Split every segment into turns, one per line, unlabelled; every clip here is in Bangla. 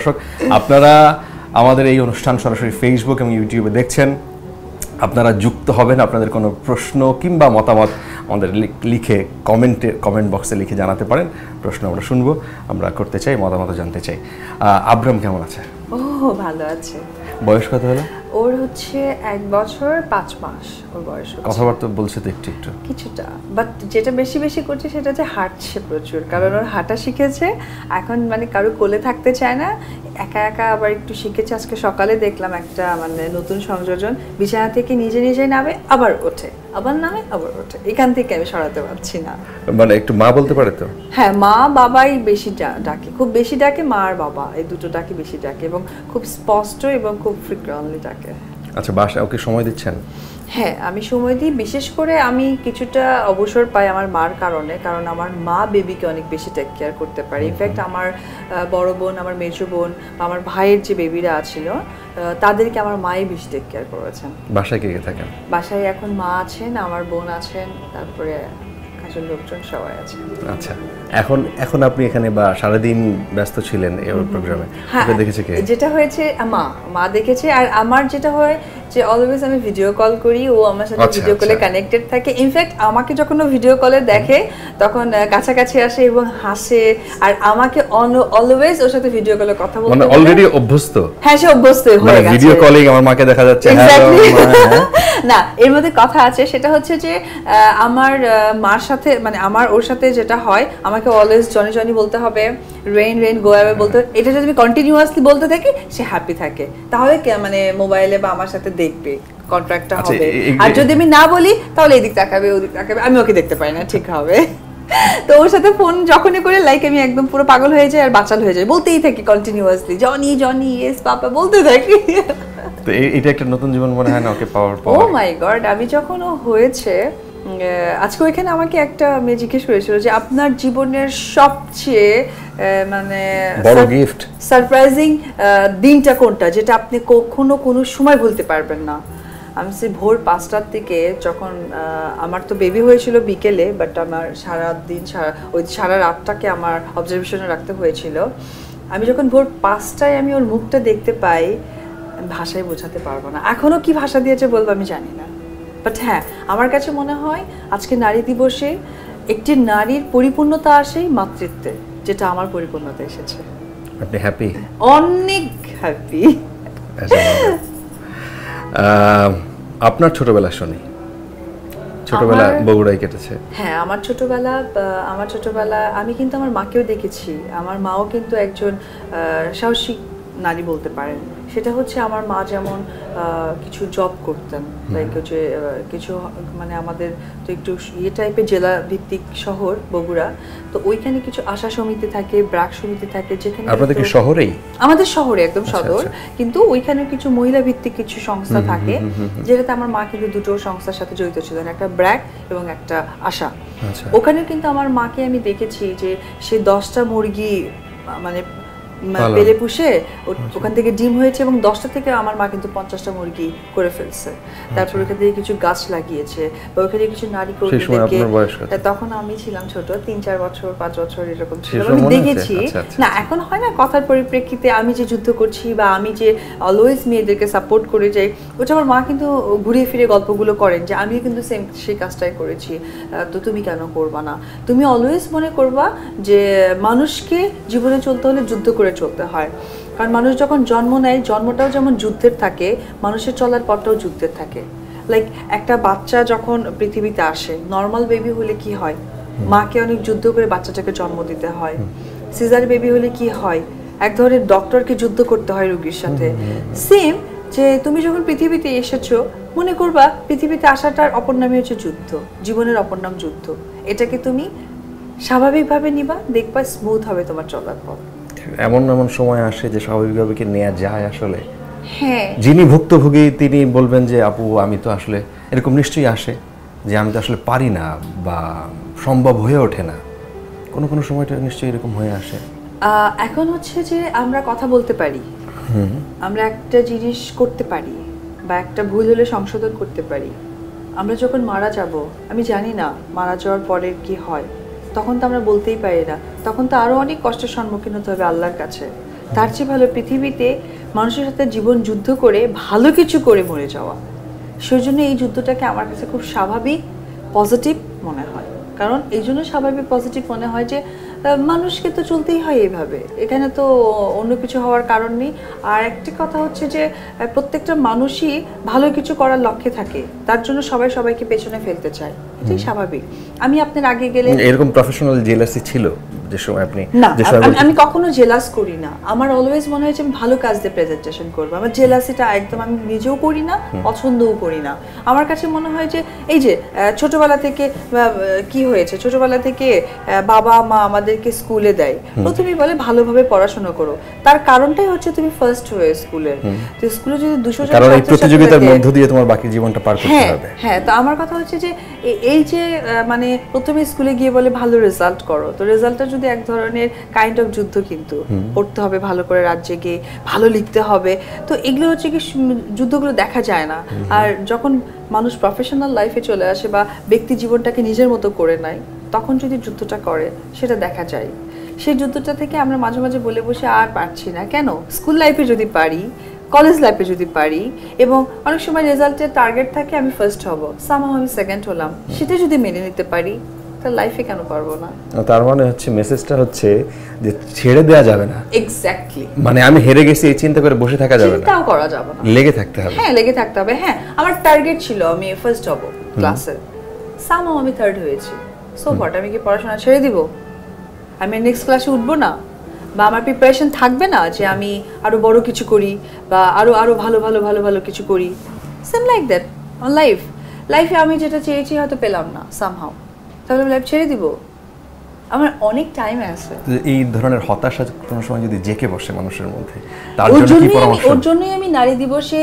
দর্শক, আপনারা আমাদের এই অনুষ্ঠান সরাসরি ফেসবুক এবং ইউটিউবে দেখছেন। আপনারা যুক্ত হবেন, আপনাদের কোনো প্রশ্ন কিংবা মতামত আমাদের লিখে কমেন্ট বক্সে লিখে জানাতে পারেন। প্রশ্ন আমরা শুনবো, আমরা করতে চাই, মতামত জানতে চাই। আব্রাম কেমন আছে?
ও ভালো আছে।
বয়স কত হলো
ওর হচ্ছে 1 বছর 5 মাস ওর বয়স।
কথাবার্তা বলছে তো একটু একটু
কিছুটা, বাট যেটা বেশি বেশি করছে সেটা হচ্ছে হাঁটছে প্রচুর, কারণ ওর হাঁটা শিখেছে এখন, মানে কারো কোলে থাকতে চায় না, একা একা আবার একটু শিখেছে। আজকে সকালে দেখলাম একটা মানে নতুন সংযোজন, বিছানা থেকে নিজে নিজে নামে আবার ওঠে, আবার নামে আবার ওঠে, এখান থেকে আমি সরাতে পারছি না।
মানে একটু মা বলতে পারে তো?
হ্যাঁ, মা বাবাই বেশি ডাকে, খুব বেশি ডাকে, মা আর বাবা এই দুটো ডাকে বেশি ডাকে, এবং খুব স্পষ্ট এবং খুব ফ্রিকুয়েন্টলি ডাকে।
আচ্ছা, বাসায় ওকে সময় দিচ্ছেন?
হ্যাঁ, আমি সময় দিই। বিশেষ করে আমি কিছুটা অবসর পাই আমার মার কারণে, কারণ আমার মা বেবিকে অনেক বেশি টেক কেয়ার করতে পারে। ইনফ্যাক্ট আমার বড় বোন, আমার মেজো বোন বা আমার ভাইয়ের যে বেবিরা ছিল তাদেরকে আমার মাই বেশি টেক কেয়ার করেছেন।
বাসায় কে কে থাকেন?
বাসায় এখন মা আছেন, আমার বোন আছেন, তারপরে কাছের লোকজন সবাই আছে।
আচ্ছা, এখন আপনি এখানে বা সারাদিন ব্যস্ত ছিলেন এই প্রোগ্রামে, দেখেছে কে?
যেটা হয়েছে মা দেখেছে, আর আমার যেটা হয় যে অলওয়েজ আমি ভিডিও কল করি, ও আমার সাথে ভিডিও কলে কানেক্টেড থাকে। ইনফ্যাক্ট আমাকে যখন ও ভিডিও কলে দেখে তখন কাছাকাছি আসে এবং হাসে, আর আমাকে অলওয়েজ ওর সাথে ভিডিও কলে কথা বলতে,
মানে অলরেডি অভ্যস্ত।
হ্যাঁ, সে অভ্যস্ত হয়ে গেছে।
ভিডিও কলিং আমার মাকে দেখা যাচ্ছে।
না, এর মধ্যে কথা আছে, সেটা হচ্ছে যে আমার মার সাথে, মানে আমার ওর সাথে যেটা হয়, আমাকে অলওয়েজ জনি জনি বলতে হবে, রেইন রেইন গো অ্যাওয়ে বলতে হবে। এটা যদি আমি কন্টিনিউয়াসলি বলতে থাকি সে হ্যাপি থাকে, তাহলে মানে মোবাইলে বা আমার সাথে দেখবে, কন্ট্রাক্টটা হবে। আর যদি আমি না বলি তাহলে এদিক তাকাবে ওদিক তাকাবে, আমি ওকে দেখতে পাই না ঠিক হবে। তো ওর সাথে ফোন যখনই করে লাইক আমি একদম পুরো পাগল হয়ে যাই আর বাচাল হয়ে যাই, বলতেই থাকি কন্টিনিউয়াসলি জনি জনি ইয়েস পাপা বলতে থাকি।
তো এটা একটা নতুন জীবন মনে হয় না ওকে পাওয়ার পর?
ও মাই গড, আমি যখন ও হয়েছে, আজকে ওইখানে আমাকে একটা মেয়ে জিজ্ঞেস করেছিল যে আপনার জীবনের সবচেয়ে মানে
বড় গিফট,
সারপ্রাইজিং দিনটা কোনটা, যেটা আপনি কখনো কোনো সময় ভুলতে পারবেন না। আমি সে ভোর 5টার দিকে, যখন আমার তো বেবি হয়েছিল বিকেলে, বাট আমার সারা রাতটাকে আমার অবজারভেশনে রাখতে হয়েছিল। আমি যখন ভোর 5টায় আমি ওর মুখটা দেখতে পাই, ভাষায় বোঝাতে পারবো না, এখনো কি ভাষা দিয়েছে বলবো আমি জানি না। বাট হ্যাঁ, আমার কাছে মনে হয় আজকে নারী দিবসে একটি নারীর পরিপূর্ণতা আসে মাতৃত্বে, যেটা আমার পরিপূর্ণতা এসেছে।
আপনি হ্যাপি?
অনেক হ্যাপি।
আপনার ছোটবেলা শুনি, ছোটবেলা বগুড়ায় কেটেছে।
হ্যাঁ, আমার ছোটবেলা আমি কিন্তু আমার মাকেও দেখেছি। আমার মাও কিন্তু একজন সাহসী নারী বলতে পারেন। সেটা হচ্ছে আমার মা যেমন কিছু জব করতেন, লাইক হচ্ছে কিছু, মানে আমাদের তো একটু ইয়ে টাইপের জেলা ভিত্তিক শহর বগুড়া, তো ওইখানে কিছু আশা সমিতি থাকে, ব্রাক সমিতি থাকে, যেখানে
আপনাদের কি শহরেই?
আমাদের শহরে একদম সদর, কিন্তু ওইখানে কিছু মহিলা ভিত্তিক কিছু সংস্থা থাকে, যেটাতে আমার মা কিন্তু দুটো সংস্থার সাথে জড়িত ছিলেন, একটা ব্র্যাক এবং একটা আশা। ওখানে কিন্তু আমার মাকে আমি দেখেছি যে সে 10টা মুরগি মানে পেলে পুষে ওখান থেকে ডিম হয়েছে, এবং 10টা থেকে আমার মা কিন্তু 50টা মুরগি করে ফেলছে। তারপর ওখান থেকে কিছু গাছ লাগিয়েছে, বা ওখানে কিছু নারী কর্মীদেরকে, তখন আমি ছিলাম ছোট, 3-4 বছর 5 বছর এরকম ছিল, আমি দেখেছি। না, এখন হয় না কথার পরিপ্রেক্ষিতে আমি যে যুদ্ধ করছি বা আমি যে অলওয়েজ মেয়েদেরকে সাপোর্ট করে যাই, ওটা আমার মা কিন্তু ঘুরিয়ে ফিরে গল্পগুলো করেন যে আমিও কিন্তু সেম সেই কাজটাই করেছি, তো তুমি কেন করবা না? তুমি অলওয়েজ মনে করবা যে মানুষকে জীবনে চলতে হলে যুদ্ধ করে চলতে হয়, কারণ মানুষ যখন জন্ম নেয়, জন্মটাও যেমন যুদ্ধের থাকে, মানুষের চলার পথটাও যুদ্ধের থাকে। লাইক একটা বাচ্চা যখন পৃথিবীতে আসে, নর্মাল বেবি হলে কি হয়, মাকে অনেক যুদ্ধ করে বাচ্চাটাকে জন্ম দিতে হয়। সিজার বেবি হলে কি হয়, এক ধরনের ডক্টরকে যুদ্ধ করতে হয় রোগীর সাথে। সেম, যে তুমি যখন পৃথিবীতে এসেছো, মনে করবা পৃথিবীতে আসাটার অপর নামই হচ্ছে যুদ্ধ, জীবনের অপর নাম যুদ্ধ। এটাকে তুমি স্বাভাবিকভাবে নিবা, দেখবা স্মুথ হবে তোমার চলার পথ।
এমন সময় আসে যে স্বাভাবিকভাবে কি নেওয়া যায় আসলে?
হ্যাঁ,
যিনি ভুক্তভোগী তিনি বলবেন যে আপু আমি তো আসলে, এরকম নিশ্চয়ই আসে যে আমি তো আসলে পারি না বা সম্ভব হয়ে ওঠে না, কোনো সময়টা নিশ্চয়ই এরকম হয়ে আসে।
এখন হচ্ছে যে আমরা কথা বলতে পারি, আমরা একটা জিনিস করতে পারি, বা একটা ভুল হলে সংশোধন করতে পারি। আমরা যখন মারা যাব, আমি জানি না মারা যাওয়ার পরের কি হয়, তখন তো আমরা বলতেই পারি না, তখন তো আরো অনেক কষ্টের সম্মুখীন হতে হবে আল্লাহর কাছে। তার চেয়ে ভালো পৃথিবীতে মানুষের সাথে জীবন যুদ্ধ করে ভালো কিছু করে মরে যাওয়া। সেজন্য এই যুদ্ধটাকে আমার কাছে খুব স্বাভাবিক, পজিটিভ মনে হয়। কারণ এই জন্য স্বাভাবিক পজিটিভ মনে হয় যে মানুষকে তো চলতেই হয় এইভাবে, এখানে তো অন্য কিছু হওয়ার কারণ নেই। আর একটি কথা হচ্ছে যে প্রত্যেকটা মানুষই ভালো কিছু করার লক্ষ্যে থাকে, তার জন্য সবাই সবাইকে পেছনে ফেলতে চায়, এটাই স্বাভাবিক। আমি আপনার আগে গেলে
এরকম প্রফেশনাল জেলাসি ছিল যে সময় আপনি?
না, আমি কখনো জেলাস করি না। আমার অলওয়েজ মনে হয় যে আমি ভালো কাজ দিয়ে প্রেজেন্টেশন করবো। আমার জেলাসিটা একদম আমি নিজেও করি না, পছন্দও করি না। আমার কাছে মনে হয় যে এই যে ছোটবেলা থেকে কি হয়েছে, ছোটবেলা থেকে বাবা মা আমাদেরকে স্কুলে দেয়, প্রথমেই বলে ভালোভাবে পড়াশোনা করো। তার কারণটাই হচ্ছে তুমি ফার্স্ট হয়ে স্কুলের, তো স্কুলে যদি 200 জন
কারণ এই প্রতিযোগিতার মধ্য দিয়ে তোমার বাকি জীবনটা পার করতে হবে।
হ্যাঁ, তো আমার কথা হচ্ছে যে এই যে মানে প্রথমে স্কুলে গিয়ে বলে ভালো রেজাল্ট করো, তো রেজাল্টটা যদি এক ধরনের কাইন্ড অফ যুদ্ধ, কিন্তু পড়তে হবে ভালো করে, রাত জেগে ভালো লিখতে হবে, তো এগুলো হচ্ছে কি যুদ্ধগুলো দেখা যায় না। আর যখন মানুষ প্রফেশনাল লাইফে চলে আসে বা ব্যক্তি জীবনটাকে নিজের মতো করে নেয়, তখন যদি যুদ্ধটা করে সেটা দেখা যায়। সেই যুদ্ধটা থেকে আমরা মাঝে মাঝে বলে বসে আর পারছি না কেন, স্কুল লাইফে যদি পারি, কলেজ লাইফে যদি পারি, এবং অনেক সময় রেজাল্টের টার্গেট থাকে আমি ফার্স্ট হব, সামহাউ আমি সেকেন্ড হলাম, সেটা যদি মেনে নিতে পারি, তাহলে লাইফে কেন পারবো না?
তার মানে হচ্ছে মেসেজটা হচ্ছে যে ছেড়ে দেওয়া যাবে না।
এক্স্যাক্টলি,
মানে আমি হেরে গেছি এই চিন্তা করে বসে থাকা যাবে না,
চিন্তাও করা যাবে না,
লেগে থাকতে হবে।
হ্যাঁ, লেগে থাকতে হবে। হ্যাঁ, আমার টার্গেট ছিল আমি ফার্স্ট হব ক্লাসে, সামহাউ আমি থার্ড হয়েছি, সো হোয়াট, আমি কি পড়াশোনা ছেড়ে দিব? আমি নেক্সট ক্লাসে উঠবো না? বা আমার প্রিপারেশন থাকবে না যে আমি আরো বড় কিছু করি বা আরো আরো ভালো ভালো ভালো ভালো কিছু করি? সেম লাইক দ্যাট অন লাইফে আমি যেটা চেয়েছি হয়তো পেলাম না সামহাউ, তাহলে আমি লাইফ ছেড়ে দিব? আমার অনেক টাইম আছে।
এই ধরনের হতাশা কোনো সময় যদি জেকে বসে মানুষের মধ্যে, তার জন্য কি পরামর্শ?
ওর জন্যই আমি নারী দিবসে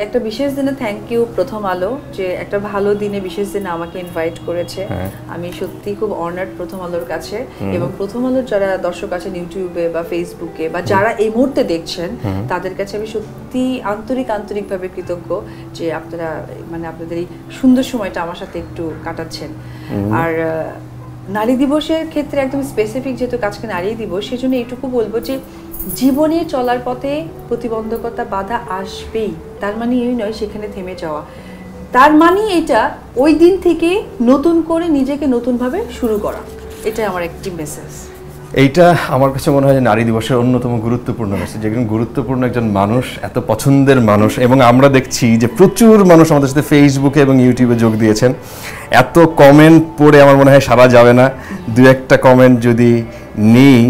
একটা বিশেষ দিনে থ্যাংক ইউ প্রথম আলো, যে একটা ভালো দিনে বিশেষ দিনে আমাকে ইনভাইট করেছে। আমি সত্যি খুব অনার্ড প্রথম আলোর কাছে, এবং প্রথম আলোর যারা দর্শক আছেন ইউটিউবে বা ফেসবুকে বা যারা এই মুহূর্তে দেখছেন, তাদের কাছে আমি সত্যি আন্তরিকভাবে কৃতজ্ঞ যে আপনারা মানে আপনাদের এই সুন্দর সময়টা আমার সাথে একটু কাটাচ্ছেন। আর নারী দিবসের ক্ষেত্রে একদম স্পেসিফিক যেহেতু আজকে নারী দিবস, সেজন্য এইটুকু বলবো যে জীবনে চলার পথে প্রতিবন্ধকতা বাধা আসবেই, তার মানে এই নয় সেখানে থেমে যাওয়া, তার মানে এটা ওই দিন থেকে নতুন করে নিজেকে নতুনভাবে শুরু করা, এটাই আমার একটি মেসেজ।
এইটা আমার কাছে মনে হয় যে নারী দিবসের অন্যতম গুরুত্বপূর্ণ মেসেজ। যেখানে গুরুত্বপূর্ণ একজন মানুষ, এত পছন্দের মানুষ, এবং আমরা দেখছি যে প্রচুর মানুষ আমাদের সাথে ফেসবুকে এবং ইউটিউবে যোগ দিয়েছেন। এত কমেন্ট পড়ে আমার মনে হয় সারা যাবে না, দু একটা কমেন্ট যদি নিই।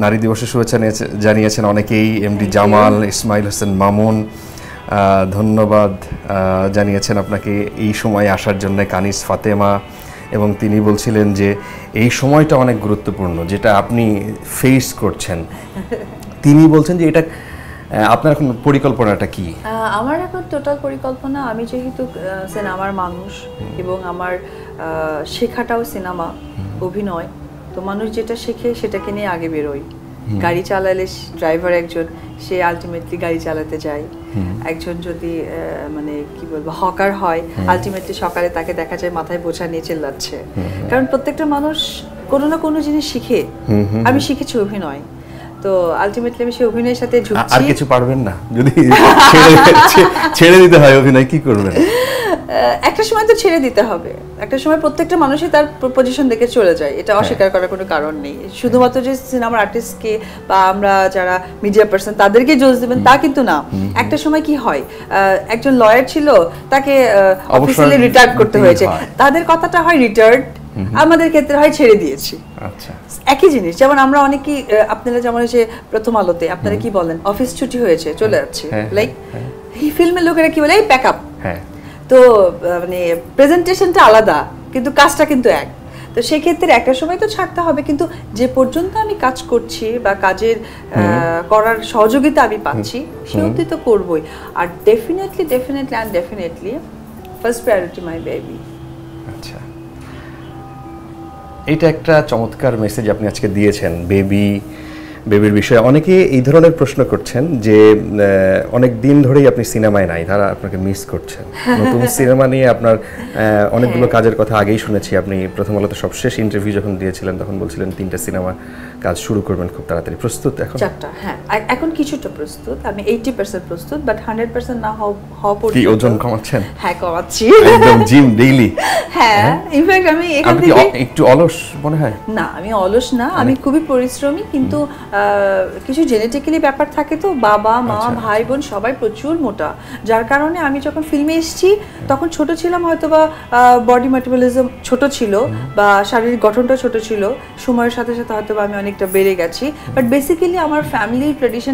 নারী দিবসের শুভেচ্ছা জানিয়েছেন অনেকেই, এমডি জামাল, ইসমাইল হোসেন মামুন, ধন্যবাদ জানিয়েছেন আপনাকে এই সময় আসার জন্য, কানিস ফাতেমা, এবং তিনি বলছিলেন যে এই সময়টা অনেক গুরুত্বপূর্ণ যেটা আপনি ফেস করছেন। তিনি বলছেন যে এটা আপনার এখন পরিকল্পনাটা কি?
আমার এখন টোটাল পরিকল্পনা, আমি যেহেতু সিনেমার মানুষ এবং আমার শেখাটাও সিনেমা, অভিনয়, তো মানুষ যেটা শেখে সেটাকে নিয়ে আগে বেরোয়। গাড়ি চালালে ড্রাইভার একজন, সে আলটিমেটলি গাড়ি চালাতে যায়। একজন যদি মানে কি বলবো হকার হয়, আলটিমেটলি সকালে তাকে দেখা যায় মাথায় বোঝা নিয়ে চিল্লাচ্ছে। কারণ প্রত্যেকটা মানুষ কোনো না কোনো জিনিস শিখে। আমি শিখেছি অভিনয়, তো আলটিমেটলি আমি সেই অভিনয়ের সাথে ঝুঁকছি।
আর কিছু পারবেন না? যদি ছেড়ে দিতে হয় অভিনয়, কি করবেন?
একটা সময় তো ছেড়ে দিতে হবে, একটা সময় প্রত্যেকটা মানুষই তার পজিশন দেখে চলে যায়, এটা অস্বীকার করার কোনো কারণ নেই। শুধুমাত্র যে সিনেমার আর্টিস্টকে বা আমরা যারা মিডিয়া পার্সন তাদেরকে জোজ দিবেন তা কিন্তু না। একটা সময় কি হয়, একজন লয়ার ছিল, তাকে অফিসিয়ালি রিটায়ার্ড করতে হয়েছে, তাদের কথাটা হয় রিটায়ার্ড, আমাদের ক্ষেত্রে হয় ছেড়ে দিয়েছি।
আচ্ছা,
একই জিনিস। যেমন আমরা অনেকেই, আপনারা যেমন যে প্রথম আলোতে আপনারা কি বলেন, অফিস ছুটি হয়েছে চলে যাচ্ছে, লাইক এই ফিল্মের লোকেরা কি বলে, এই প্যাক আপ। তো মানে প্রেজেন্টেশনটা আলাদা কিন্তু কাজটা কিন্তু এক। তো সেক্ষেত্রে একটা সময় তো ছাড়তে হবে, কিন্তু যে পর্যন্ত আমি কাজ করছি বা কাজের করার সহযোগিতা আমি পাচ্ছি সে অবধি তো করবই। আর definitely first priority my baby.
আচ্ছা, এটা একটা চমৎকার মেসেজ আপনি আজকে দিয়েছেন। বেবি বেবির বিষয়ে অনেকে এই ধরনের প্রশ্ন করছেন যে অনেক দিন ধরেই আপনি সিনেমায় নাই, তারা আপনাকে মিস করছেন। নতুন সিনেমা নিয়ে আপনার অনেকগুলো কাজের কথা আগেই শুনেছি। আপনি প্রথম আলোতে সবশেষ ইন্টারভিউ যখন দিয়েছিলেন তখন বলছিলেন 3টা সিনেমা কাজ শুরু করবেন খুব তাড়াতাড়ি। প্রস্তুত এখন?
4টা, হ্যাঁ এখন কিছুটা প্রস্তুত, আমি 80% প্রস্তুত, বাট 100% না হওয়া পর্যন্ত।
কি ওজন কমাচ্ছেন?
হ্যাঁ কমাচ্ছি,
একদম জিম ডেইলি?
হ্যাঁ ইনফ্যাক্ট আমি এখান
আপনি
থেকে
একটু অলস মনে হয়?
না, আমি অলস না, আমি খুবই পরিশ্রমী, কিন্তু কিছু জেনেটিক্যালি ব্যাপার থাকে তো, বাবা মা ভাই বোন সবাই প্রচুর মোটা, যার কারণে আমি যখন ফিল্মে এসেছি তখন ছোট ছিলাম, হয়তো বা বডি মেটাবলিজম ছোট ছিল বা শারীরিক গঠনটা ছোট ছিল, সময়ের সাথে সাথে হয়তো বা আমি অনেকটা বেড়ে গেছি, বাট বেসিক্যালি আমার ফ্যামিলির ট্র্যাডিশন